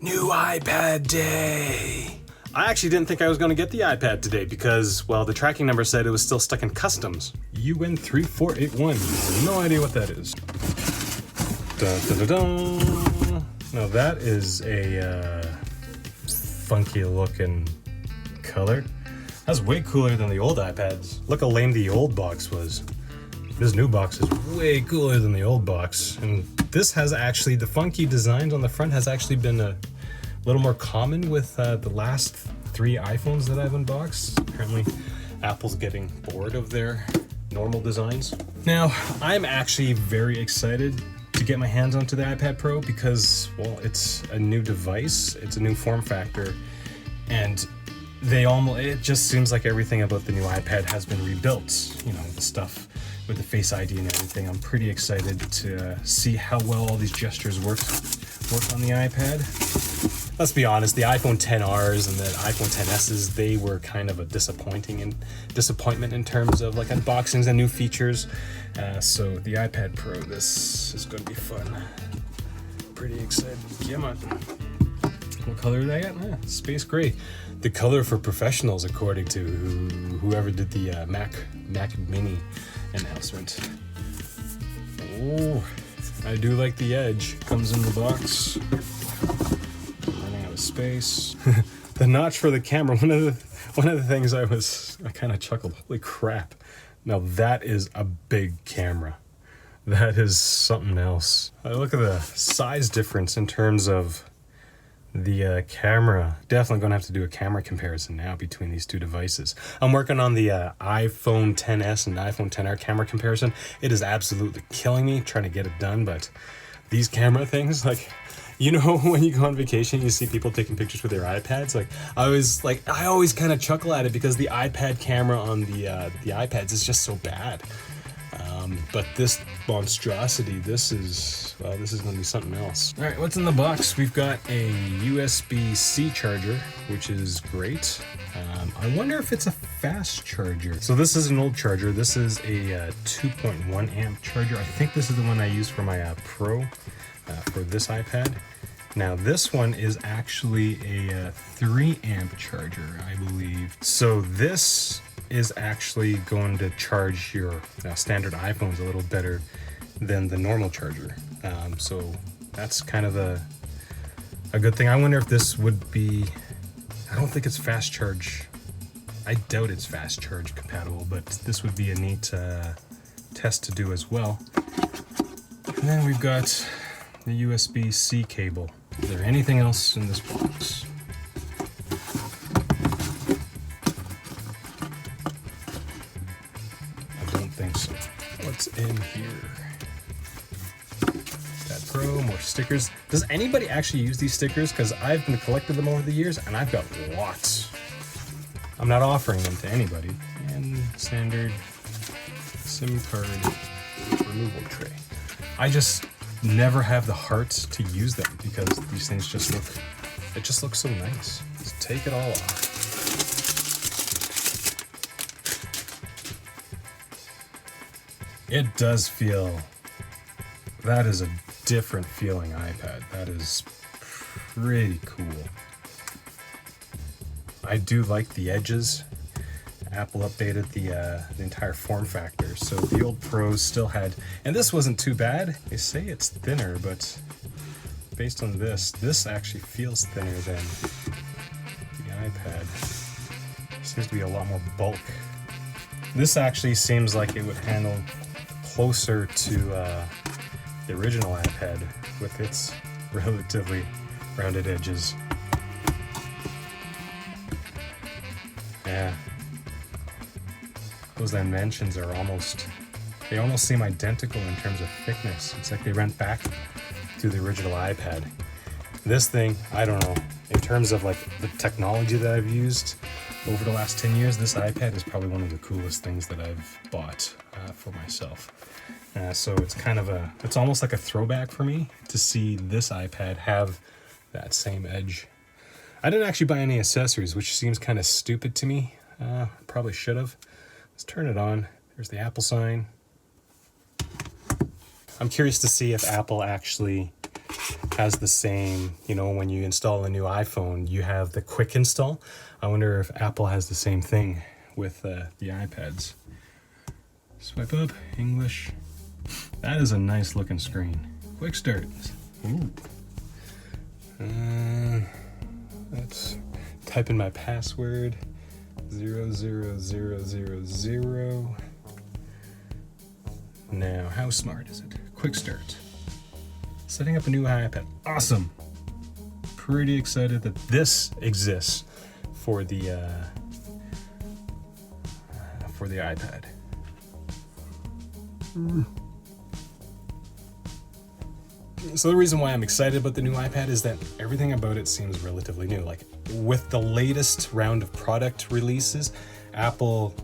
New iPad day! I actually didn't think I was going to get the iPad today because, well, the tracking number said it was still stuck in customs. UN3481. No idea what that is. Dun, dun, dun, dun. Now that is a funky looking color. That's way cooler than the old iPads. Look how lame the old box was. This new box is way cooler than the old box. And this has actually, the funky designs on the front has actually been a little more common with the last 3 iPhones that I've unboxed. Apparently Apple's getting bored of their normal designs. Now, I'm actually very excited to get my hands onto the iPad Pro because, well, it's a new device, it's a new form factor, and it just seems like everything about the new iPad has been rebuilt. You know, the stuff with the Face ID and everything. I'm pretty excited to see how well all these gestures work on the iPad. Let's be honest, the iPhone XRs and the iPhone XSs, they were kind of a disappointment in terms of like unboxings and new features. So the iPad Pro, this is going to be fun. Pretty excited. Come on. What color did I get? Space gray. The color for professionals, according to whoever did the Mac Mini announcement. Oh, I do like the edge. Comes in the box. Running out of space. The notch for the camera. One of the things I kind of chuckled. Holy crap! Now that is a big camera. That is something else. Look at the size difference in terms of the camera. Definitely gonna have to do a camera comparison now between these two devices. I'm working on the iPhone XS and iPhone XR camera comparison. It is absolutely killing me trying to get it done, but these camera things, like, you know, when you go on vacation, you see people taking pictures with their iPads. I always kind of chuckle at it because the iPad camera on the iPads is just so bad. But this monstrosity, this is going to be something else. All right, what's in the box? We've got a USB-C charger, which is great. I wonder if it's a fast charger. So this is an old charger. This is a 2.1 amp charger. I think this is the one I use for my Pro, for this iPad. Now this one is actually a 3 amp charger, I believe. So this is actually going to charge your standard iPhones a little better than the normal charger. So that's kind of a good thing. I wonder if this would be, I don't think it's fast charge. I doubt it's fast charge compatible, but this would be a neat test to do as well. And then we've got the USB-C cable. Is there anything else in this box? What's in here? That Pro, more stickers. Does anybody actually use these stickers? Because I've been collecting them over the years and I've got lots. I'm not offering them to anybody. And standard SIM card removal tray. I just never have the heart to use them because these things just look so nice. Let's take it all off. It does feel, that is a different feeling iPad. That is pretty cool. I do like the edges. Apple updated the entire form factor. So the old Pros still had, and this wasn't too bad. They say it's thinner, but based on this actually feels thinner than the iPad. Seems to be a lot more bulk. This actually seems like it would handle closer to the original iPad with its relatively rounded edges. Yeah. Those dimensions are almost seem identical in terms of thickness. It's like they went back to the original iPad. This thing, I don't know, in terms of like the technology that I've used over the last 10 years, this iPad is probably one of the coolest things that I've bought for myself. So it's almost like a throwback for me to see this iPad have that same edge. I didn't actually buy any accessories, which seems kind of stupid to me. Probably should have. Let's turn it on. There's the Apple sign. I'm curious to see if Apple actually has the same, you know, when you install a new iPhone, you have the quick install. I wonder if Apple has the same thing with the iPads. Swipe up, English. That is a nice looking screen. Quick start. Ooh. Let's type in my password. 00000. Now, how smart is it? Quick start. Setting up a new iPad. Awesome. Pretty excited that this exists for the iPad. So the reason why I'm excited about the new iPad is that everything about it seems relatively new. Like with the latest round of product releases, Apple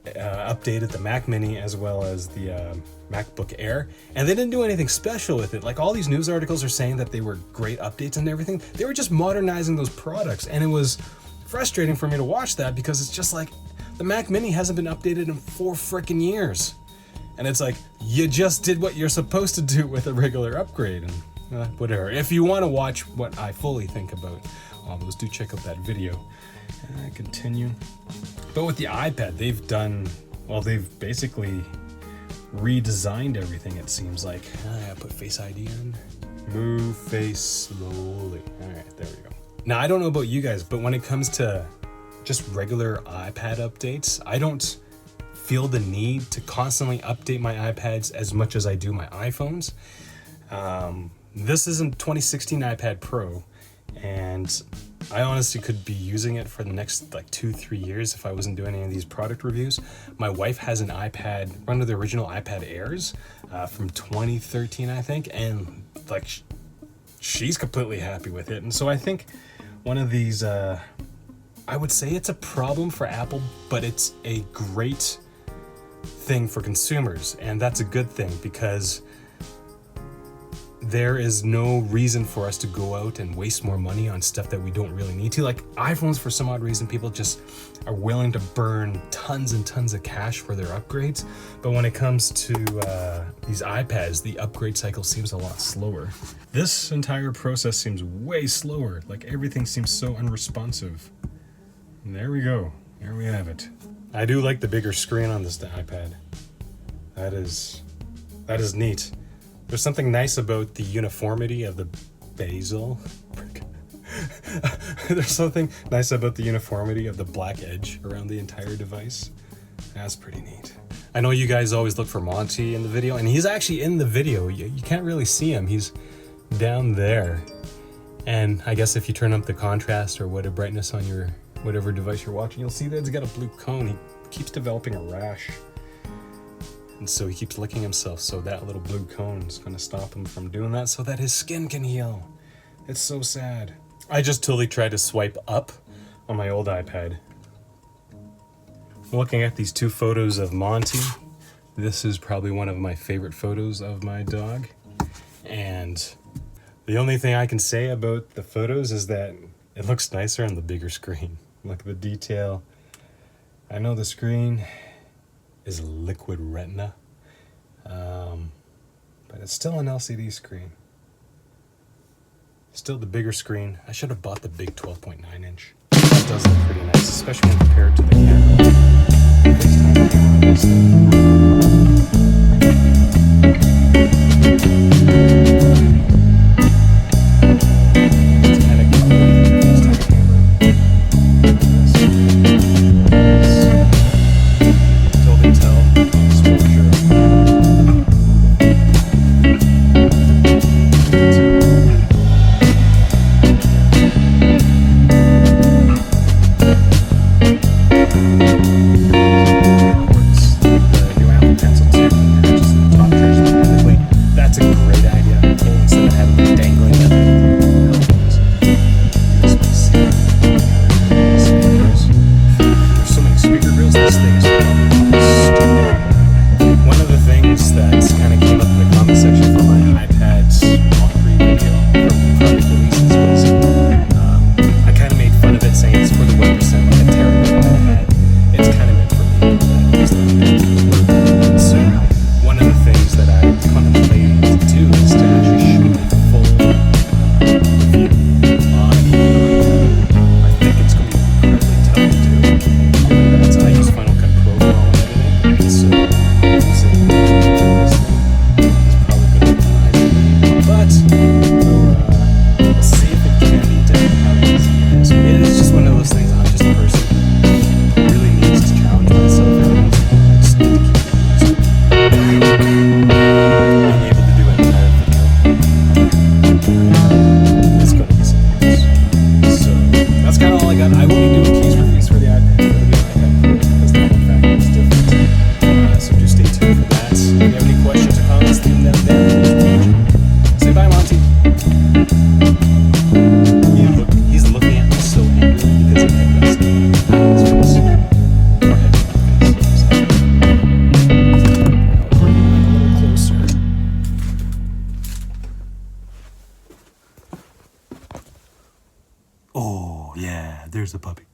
updated the Mac Mini as well as the MacBook Air, and they didn't do anything special with it. Like all these news articles are saying that they were great updates and everything. They were just modernizing those products, and it was frustrating for me to watch that because it's just like the Mac Mini hasn't been updated in 4 freaking years. And it's like, you just did what you're supposed to do with a regular upgrade, and whatever. If you want to watch what I fully think about all those, do check out that video. Continue. But with the iPad, they've basically redesigned everything, it seems like. I put Face ID in. Move face slowly. All right, there we go. Now, I don't know about you guys, but when it comes to just regular iPad updates, I don't feel the need to constantly update my iPads as much as I do my iPhones. This isn't 2016 iPad Pro, and I honestly could be using it for the next like 2-3 years if I wasn't doing any of these product reviews. My wife has an iPad, one of the original iPad Airs from 2013, I think, and like she's completely happy with it. And so I think one of these, I would say it's a problem for Apple, but it's a great thing for consumers, and that's a good thing because there is no reason for us to go out and waste more money on stuff that we don't really need to. Like iPhones, for some odd reason, people just are willing to burn tons and tons of cash for their upgrades. But when it comes to these iPads, the upgrade cycle seems a lot slower. This entire process seems way slower. Like everything seems so unresponsive. And there we go. There we have it. I do like the bigger screen on this iPad. That is neat. There's something nice about the uniformity of the bezel. There's something nice about the uniformity of the black edge around the entire device. That's pretty neat. I know you guys always look for Monty in the video, and he's actually in the video. You can't really see him. He's down there. And I guess if you turn up the contrast or whatever brightness on your whatever device you're watching, you'll see that it's got a blue cone. He keeps developing a rash. And so he keeps licking himself, so that little blue cone is going to stop him from doing that so that his skin can heal. It's so sad. I just totally tried to swipe up on my old iPad. Looking at these 2 photos of Monty, this is probably one of my favorite photos of my dog. And the only thing I can say about the photos is that it looks nicer on the bigger screen. Look at the detail. I know the screen is liquid retina, but it's still an LCD screen. Still the bigger screen. I should have bought the big 12.9 inch. That does look pretty nice, especially when compared to the camera. The new Oh, yeah, there's the puppy.